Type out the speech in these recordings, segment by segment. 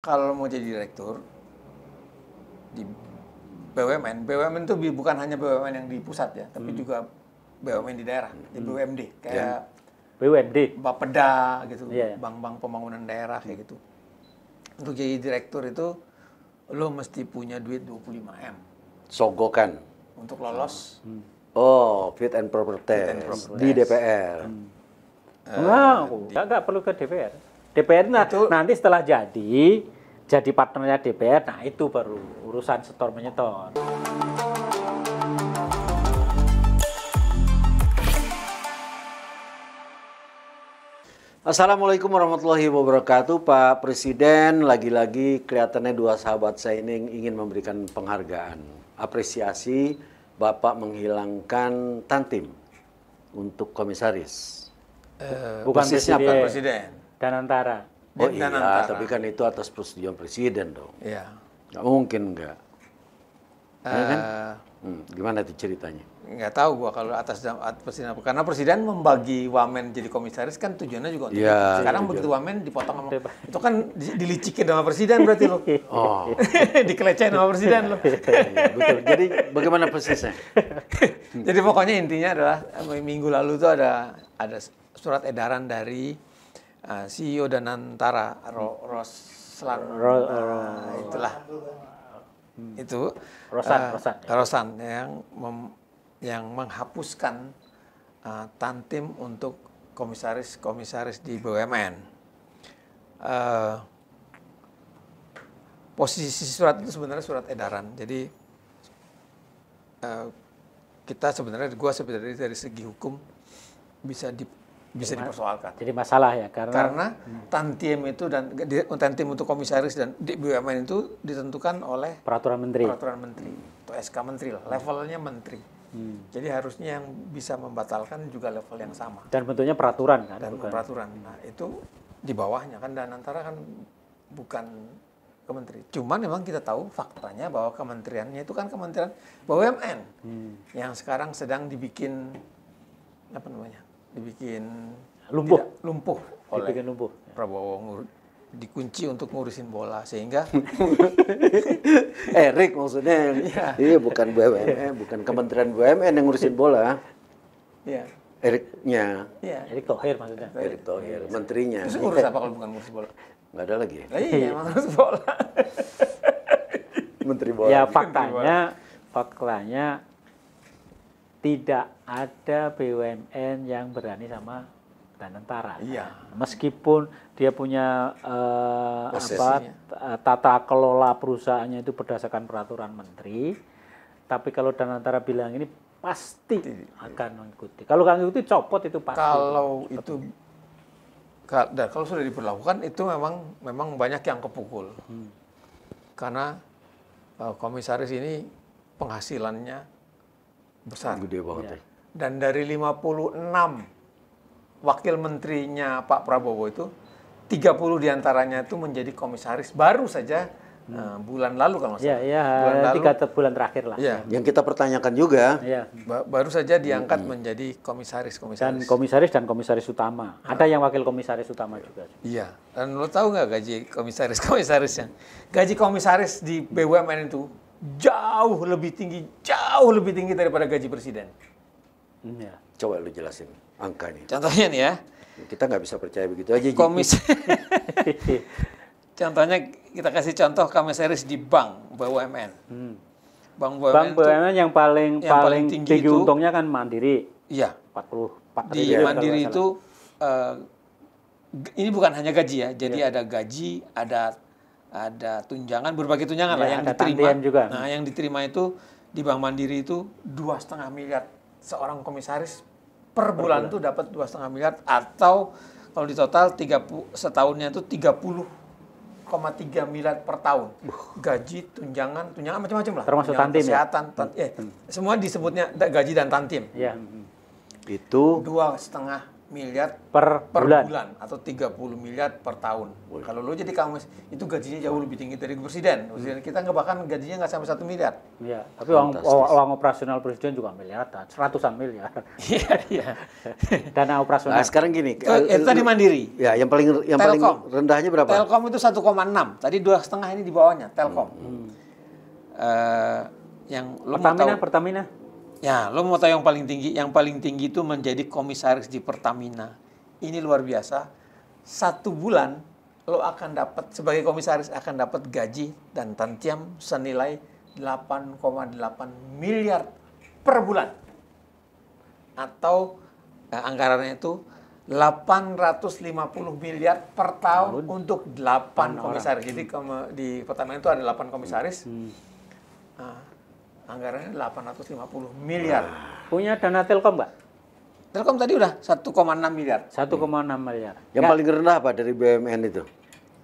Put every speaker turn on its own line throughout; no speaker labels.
kalau mau jadi direktur di BUMN itu bukan hanya BUMN yang di pusat ya, tapi juga BUMN di daerah, di BUMD, kayak
BUMD,
Bapeda gitu, bank-bank pembangunan daerah kayak gitu. Untuk jadi direktur itu lo mesti punya duit 25 M.
Sogokan.
Untuk lolos.
Oh, fit and proper test di DPR.
Nggak perlu ke DPR. DPR nanti setelah jadi partnernya DPR, nah itu baru urusan setor menyetor.
Assalamualaikum warahmatullahi wabarakatuh, Pak Presiden. Lagi-lagi kelihatannya dua sahabat saya ini ingin memberikan penghargaan, apresiasi Bapak menghilangkan Tantim untuk komisaris.
Bukan
presiden.
Danantara.
Oh iya, tapi kan itu atas persetujuan presiden dong.
Iya.
Nggak mungkin nggak. Ya kan? Gimana tuh ceritanya?
Nggak tahu gua kalau atas presiden, karena presiden membagi wamen jadi komisaris kan tujuannya juga untuk itu. Sekarang begitu wamen dipotong sama itu kan dilicikin sama presiden berarti lo. Oh. Dikelecehin sama presiden lo.
Betul. Jadi bagaimana persisnya?
Jadi pokoknya intinya adalah minggu lalu tuh ada surat edaran dari CEO Danantara Roslan. Itulah. Itu Rosan yang menghapuskan Tantim untuk komisaris di BUMN. Posisi surat itu sebenarnya surat edaran. Jadi gua sebenarnya dari segi hukum bisa dipersoalkan.
Jadi masalah ya
karena Tantim itu dan Tantim untuk komisaris dan di BUMN itu ditentukan oleh
peraturan menteri
atau SK menteri lah, levelnya menteri. Jadi harusnya yang bisa membatalkan juga level yang sama.
Dan bentuknya peraturan kan?
Dan peraturan. Nah itu di bawahnya kan Danantara kan bukan kementeri. Cuman memang kita tahu faktanya bahwa kementeriannya itu kan kementerian BUMN yang sekarang sedang dibikin lumpuh oleh Prabowo, dikunci untuk ngurusin bola sehingga
Erik maksudnya iya bukan BUMN, bukan Kementerian BUMN yang ngurusin bola.
Iya.
Eriknya.
Iya.
Erik Thohir maksudnya.
Erik Thohir, menterinya.
Terus ngurus apa kalau bukan ngurus bola?
Nggak ada lagi.
Iya, ngurus bola.
Menteri bola.
Ya faktanya tidak ada BUMN yang berani sama Danantara.
Iya.
Meskipun dia punya tata kelola perusahaannya itu berdasarkan peraturan menteri, tapi kalau Danantara bilang ini pasti akan mengikuti. Kalau nggak mengikuti copot itu pasti.
Kalau sudah diberlakukan itu memang banyak yang kepukul. Karena komisaris ini penghasilannya besar.
Gede banget. Ya.
Dan dari 56 wakil menterinya Pak Prabowo itu 30 diantaranya itu menjadi komisaris baru saja bulan lalu kalau nggak salah.
Iya, 3 bulan terakhir lah.
Ya. Yang kita pertanyakan juga.
Ya.
Baru saja diangkat menjadi komisaris.
Dan komisaris utama. Ada yang wakil komisaris utama juga.
Iya. Dan lo tahu nggak gaji komisarisnya? Gaji komisaris di BUMN itu jauh lebih tinggi daripada gaji presiden.
Ya. Coba lu jelasin angkanya.
Contohnya nih ya.
Kita nggak bisa percaya begitu aja.
Contohnya kita kasih contoh komisaris di bank BUMN. Bank
BUMN yang paling tinggi untungnya kan Mandiri.
Iya.
44
di Mandiri itu ini bukan hanya gaji ya. Jadi ada gaji, ada tunjangan, berbagai tunjangan lah yang diterima.
Juga.
Nah, yang diterima itu di Bank Mandiri itu 2,5 miliar seorang komisaris per bulan tuh dapat 2,5 miliar atau kalau di total setahunnya itu 30,3 miliar per tahun. Gaji, tunjangan macam-macam lah.
Termasuk Tantim
kesehatan, semua disebutnya gaji dan Tantim.
Iya.
Itu
2,5 miliar
per
per
bulan.
bulan atau 30 miliar per tahun. Kalau lo jadi komis itu gajinya jauh lebih tinggi dari presiden. Presiden kita nggak bahkan gajinya nggak sampai 1 miliar.
Iya, tapi uang operasional presiden juga miliaran, seratusan miliar.
Iya, iya.
Dana operasional.
Nah, sekarang gini.
Itu tadi Mandiri.
Ya, yang paling
Telkom.
rendahnya berapa?
Telkom itu 1,6. Tadi 2,5 ini di bawahnya Telkom. Yang lo mau tahu,
Pertamina.
ya, lo mau tahu yang paling tinggi? Yang paling tinggi itu menjadi komisaris di Pertamina. Ini luar biasa. 1 bulan lo akan dapat sebagai komisaris akan dapat gaji dan tantiam senilai 8,8 miliar per bulan. Atau anggarannya itu 850 miliar per tahun untuk 8 komisaris. Jadi di Pertamina itu ada 8 komisaris. Anggarannya 850 miliar.
Punya dana Telkom, Mbak?
Telkom tadi udah 1,6 miliar.
1,6 miliar.
Yang paling rendah apa dari BUMN itu?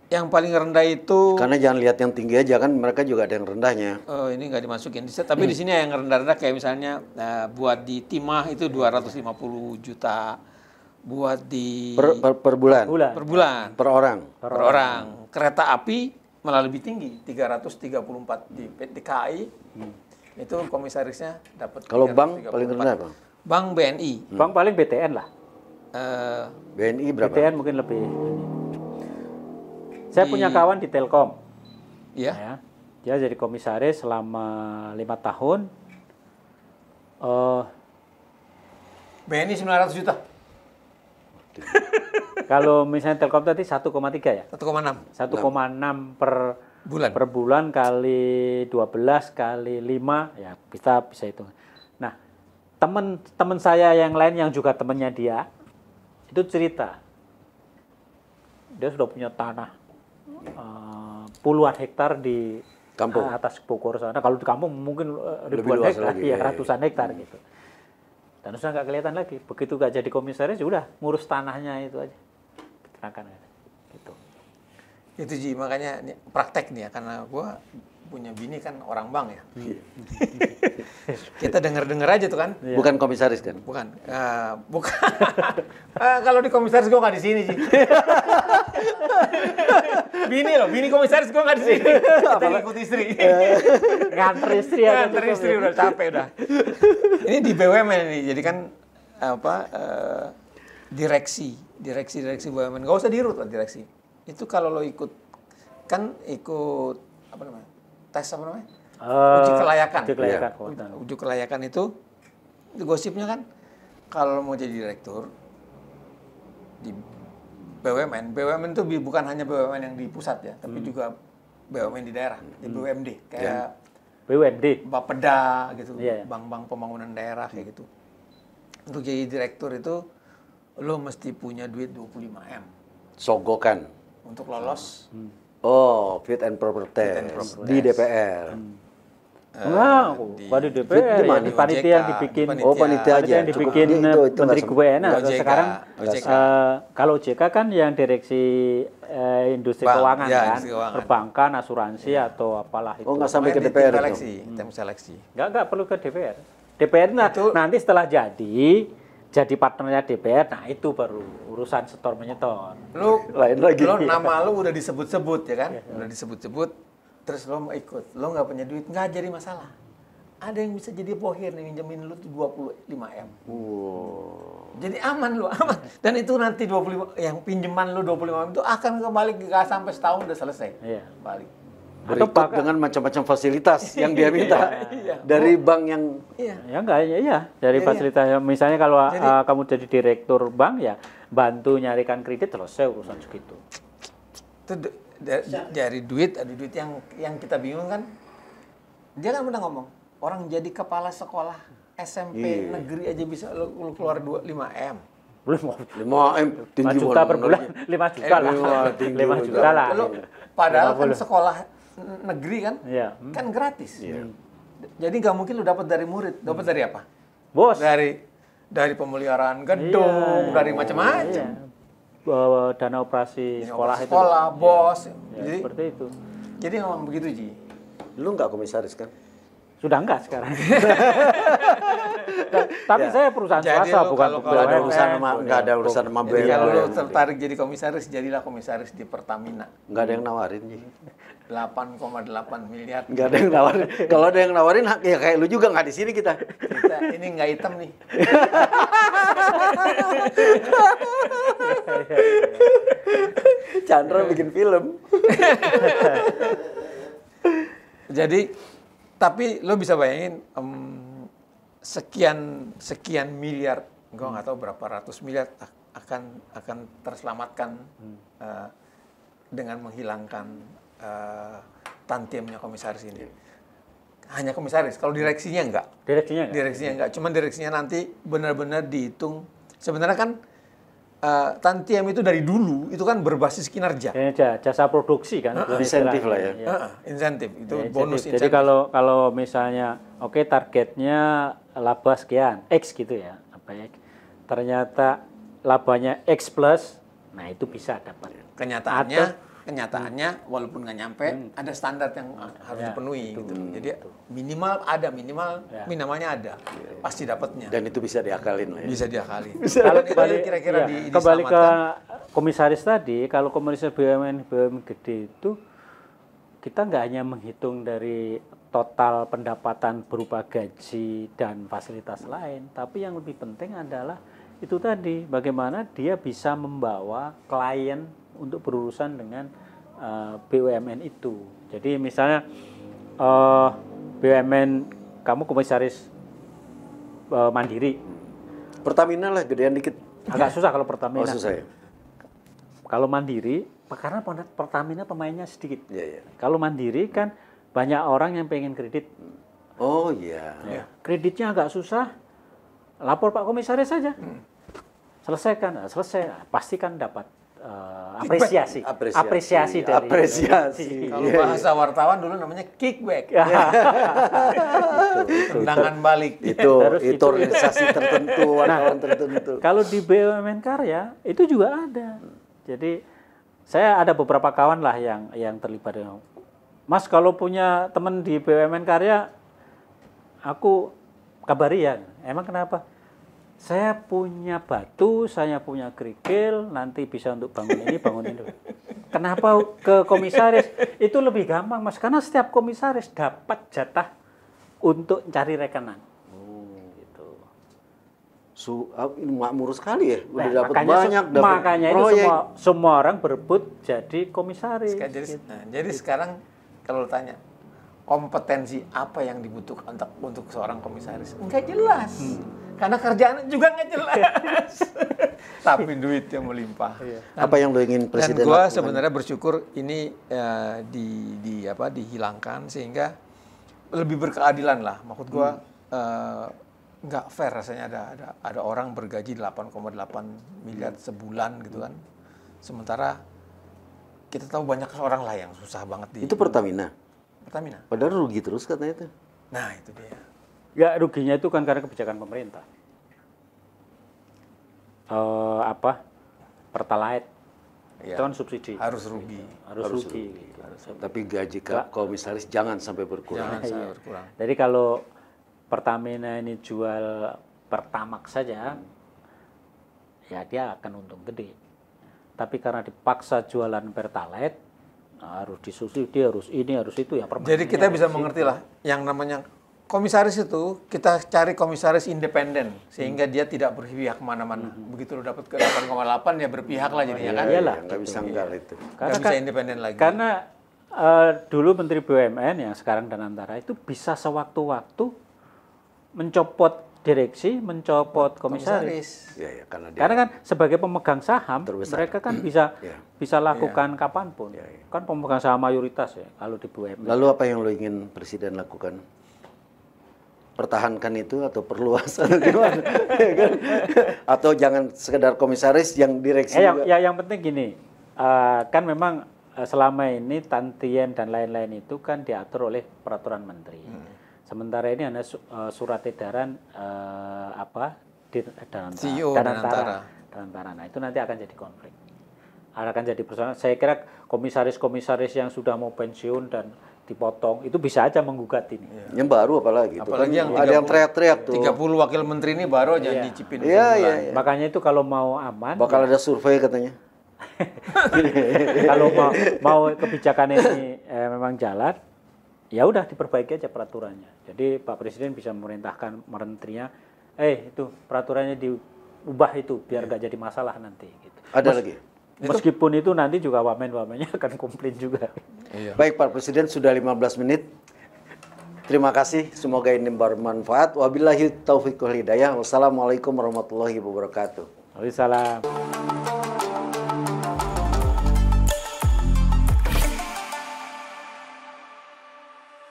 Yang paling rendah itu
Karena jangan lihat yang tinggi aja kan, mereka juga ada yang rendahnya.
ini nggak dimasukin. Tapi di sini yang rendah-rendah kayak misalnya buat di Timah itu 250 juta. Buat di
Per bulan?
per bulan.
Per orang?
Per orang. Kereta api malah lebih tinggi, 334 di KAI. Itu komisarisnya dapat.
Kalau bank paling rendah apa?
Bank BNI.
Bank paling BTN lah.
BNI berapa?
BTN mungkin lebih. Saya punya kawan di Telkom.
Iya.
Ya. Dia jadi komisaris selama 5 tahun.
BNI 900 juta.
Kalau misalnya Telkom tadi 1,3 ya?
1,6
1,6 per
bulan.
per bulan kali 12 kali 5 ya bisa hitung. Nah, teman saya yang lain yang juga temannya dia itu cerita dia sudah punya tanah puluhan hektar di
Kampung.
atas Bogor sana. Kalau di kampung mungkin ribuan
luas
hektar,
lagi,
ya,
ya.
ratusan hektar gitu. Dan sudah nggak kelihatan lagi. Begitu nggak jadi komisaris, ya udah ngurus tanahnya itu aja. Terangkan gitu.
Itu Ji, makanya praktek nih ya, karena gua punya bini kan orang bank ya. Kita denger aja tuh kan.
Bukan komisaris kan?
Bukan, bukan. Kalau di komisaris gue nggak di sini sih. Bini komisaris gue nggak di sini. Kita ngikut istri.
Nganter istri ya.
Nganter istri udah capek udah. Ini di BUMN ini, jadi kan direksi BUMN. Gak usah dirut lah direksi. Itu kalau lo ikut apa namanya? Tes apa namanya? Uji kelayakan. Uji kelayakan itu gosipnya kan kalau mau jadi direktur di BUMN itu bukan hanya BUMN yang di pusat ya, tapi juga BUMN di daerah, di BUMD kayak
BUMD,
Bapeda gitu,
Yeah.
bank-bank pembangunan daerah kayak gitu. Untuk jadi direktur itu lo mesti punya duit 25 M
Sogokan.
untuk lolos.
Oh, fit and proper test di DPR.
Enggak, bukan di DPR,
Di mana?
di panitia yang dibikin.
Panitia.
Oh, panitia aja.
Yang dibikin
Itu
Menteri
nggak
gue. Nah,
OJK.
sekarang
OJK.
kalau OJK kan yang direksi industri
Bank,
keuangan
ya,
kan,
industri keuangan.
perbankan, asuransi atau apalah itu.
Oh, nggak sampai ke
Tim
DPR itu.
seleksi, tim seleksi.
Nggak perlu ke DPR. DPR nanti setelah jadi partnernya DPR, nah itu baru urusan setor menyetor.
Lu
Lain lagi.
Lo nama lu udah disebut-sebut ya kan? Udah disebut-sebut, terus lo mau ikut. Lo nggak punya duit, nggak jadi masalah. Ada yang bisa jadi bohir nih, minjemin lu tuh 25 M.
Wow.
Jadi aman lu, aman. Dan itu nanti 25 yang pinjaman lu 25 M itu akan kembali nggak sampai setahun udah selesai.
Iya.
Balik.
Berikut dengan macam-macam fasilitas yang dia minta
Iya.
dari bank yang
Iya.
Ya enggak, ya dari
Jadi,
fasilitas. Misalnya kalau
jadi-
kamu jadi direktur bank ya bantu nyarikan kredit selesai urusan segitu.
Itu dari duit, ada duit yang kita bingung kan. Dia kan pernah ngomong, orang jadi kepala sekolah SMP negeri aja bisa lu keluar 5 M.
Belum
5 M
5
tinggi
juta per
banget.
bulan, 5 juta lah. 5 juta lah.
Lu, padahal kan
50.
sekolah negeri kan,
Iya.
kan gratis. Jadi nggak mungkin lu dapat dari murid, dapat dari apa?
Bos.
Dari pemeliharaan gedung, dari macam-macam.
Bahwa dana operasi sekolah itu.
Sekolah, bos.
Ya,
Jadi,
seperti itu.
jadi memang begitu Ji.
Lu nggak komisaris kan?
Sudah enggak sekarang. Tapi saya perusahaan
Jadi
swasta
lo
bukan
kalau
Nggak ada
BUMN,
urusan sama nggak ada urusan sama
Jadi kalau lo
BUMN.
tertarik jadi komisaris, jadilah komisaris di Pertamina.
Nggak ada yang nawarin, Ji.
8,8 miliar.
Nggak ada yang nawarin. Kalau ada yang nawarin, ya kayak lu juga nggak di sini kita.
Kita ini nggak hitam nih.
Chandra bikin film.
Jadi, tapi lo bisa bayangin sekian miliar, gue nggak tahu berapa ratus miliar akan terselamatkan dengan menghilangkan tantiemnya komisaris ini. Hanya komisaris, kalau direksinya enggak.
Direksinya nggak?
Direksinya enggak, cuman direksinya nanti benar-benar dihitung. Sebenarnya kan tantiem itu dari dulu itu kan berbasis kinerja.
Jasa produksi kan.
Insentif lah ya.
Insentif itu
Ya,
bonus
insentif. Jadi
insentif.
kalau misalnya oke targetnya laba sekian X gitu ya, apa ya? Ternyata labanya X plus, nah itu bisa dapat.
Kenyataannya walaupun nggak nyampe ada standar yang harus dipenuhi gitu. Jadi minimalnya ada. Pasti dapatnya.
Dan itu bisa diakalin lah ya.
Bisa diakalin.
Kalau
kira-kira
kembali ke
diselamatkan.
komisaris tadi, kalau komisaris BUMN gede itu kita nggak hanya menghitung dari total pendapatan berupa gaji dan fasilitas lain, tapi yang lebih penting adalah itu tadi bagaimana dia bisa membawa klien untuk berurusan dengan BUMN itu. Jadi misalnya BUMN kamu komisaris Mandiri,
Pertamina lah gedean dikit.
agak susah kalau Pertamina.
Oh, susah ya.
Kalau Mandiri, karena Pertamina pemainnya sedikit.
Iya, iya.
Kalau Mandiri kan banyak orang yang pengen kredit.
Oh iya.
Kreditnya agak susah, lapor Pak Komisaris saja. Selesaikan, selesai. Pasti kan dapat apresiasi dari
Apresiasi.
Kalau bahasa wartawan dulu namanya kickback.
Ya.
Tendangan balik.
Itu
Terus
itu
itu-
organisasi tertentu, wartawan tertentu.
Kalau di BUMN Karya itu juga ada. Jadi saya ada beberapa kawan lah yang terlibat. Mas kalau punya teman di BUMN Karya, aku kabari ya. Emang kenapa? Saya punya batu, saya punya kerikil, nanti bisa untuk bangun ini, bangun itu. Kenapa ke komisaris? Itu lebih gampang, Mas. Karena setiap komisaris dapat jatah untuk cari rekenan. Gitu.
Ini makmur sekali ya. Udah
Nah,
dapat
makanya
banyak, dapat
makanya itu
proyek.
semua orang berebut jadi komisaris.
Jadi sekarang kalau tanya kompetensi apa yang dibutuhkan untuk seorang komisaris, nggak jelas. Karena kerjaan juga nggak jelas. Tapi duit yang melimpah.
Apa yang lo ingin
Dan
presiden
gue
lakukan?
sebenarnya bersyukur ini dihilangkan sehingga lebih berkeadilan lah. Maksud gue nggak fair rasanya ada orang bergaji 8,8 miliar sebulan gitu kan. Sementara kita tahu banyak orang lah yang susah banget di
Itu Pertamina.
Pertamina.
Padahal rugi terus katanya itu.
Nah itu dia.
Ya ruginya itu kan karena kebijakan pemerintah. Pertalite
Iya.
itu kan subsidi.
Harus rugi.
Harus rugi. Gitu.
Tapi gaji komisaris jangan sampai berkurang.
Jangan sampai berkurang.
Jadi kalau Pertamina ini jual Pertamax saja, ya dia akan untung gede. Tapi karena dipaksa jualan Pertalite, harus disubsidi, harus ini, harus itu ya.
Jadi kita bisa mengerti lah yang namanya komisaris itu kita cari komisaris independen sehingga dia tidak berpihak kemana-mana. Begitu lo dapat ke 8,8 ya berpihak lah jadinya kan.
Iyalah.
Nggak bisa enggak itu.
Nggak bisa independen lagi.
Karena dulu Menteri BUMN yang sekarang Danantara itu bisa sewaktu-waktu mencopot direksi, mencopot komisaris.
Ya, ya, karena dia
Karena kan sebagai pemegang saham,
Terbesar.
mereka kan bisa
Ya.
bisa lakukan kapanpun. Kan pemegang saham mayoritas ya kalau di BUMN.
Lalu apa yang lo ingin presiden lakukan? Pertahankan itu atau perluas atau gimana? Ya kan? Atau jangan sekedar komisaris yang direksi juga.
Yang penting gini, kan memang selama ini tantiem dan lain-lain itu kan diatur oleh peraturan menteri. Sementara ini ada surat edaran
CEO
Danantara. Nah itu nanti akan jadi konflik. Akan jadi persoalan. Saya kira komisaris-komisaris yang sudah mau pensiun dan dipotong, itu bisa aja menggugat ini.
Yang baru apalagi. Itu
Apalagi
kan
yang
ada yang teriak-teriak tuh.
30 wakil menteri ini baru aja dicipin.
Iya, iya.
Makanya itu kalau mau aman,
Bakal ada survei katanya.
kalau mau kebijakan ini memang jalan, ya udah diperbaiki aja peraturannya. Jadi Pak Presiden bisa memerintahkan menterinya, itu peraturannya diubah itu biar gak jadi masalah nanti. Gitu.
Ada lagi?
Meskipun itu nanti juga wamennya akan komplain juga.
Iya.
Baik Pak Presiden, sudah 15 menit. Terima kasih, semoga ini bermanfaat. Wabillahi taufiq wal hidayah. Wassalamualaikum warahmatullahi wabarakatuh.
Waalaikumsalam.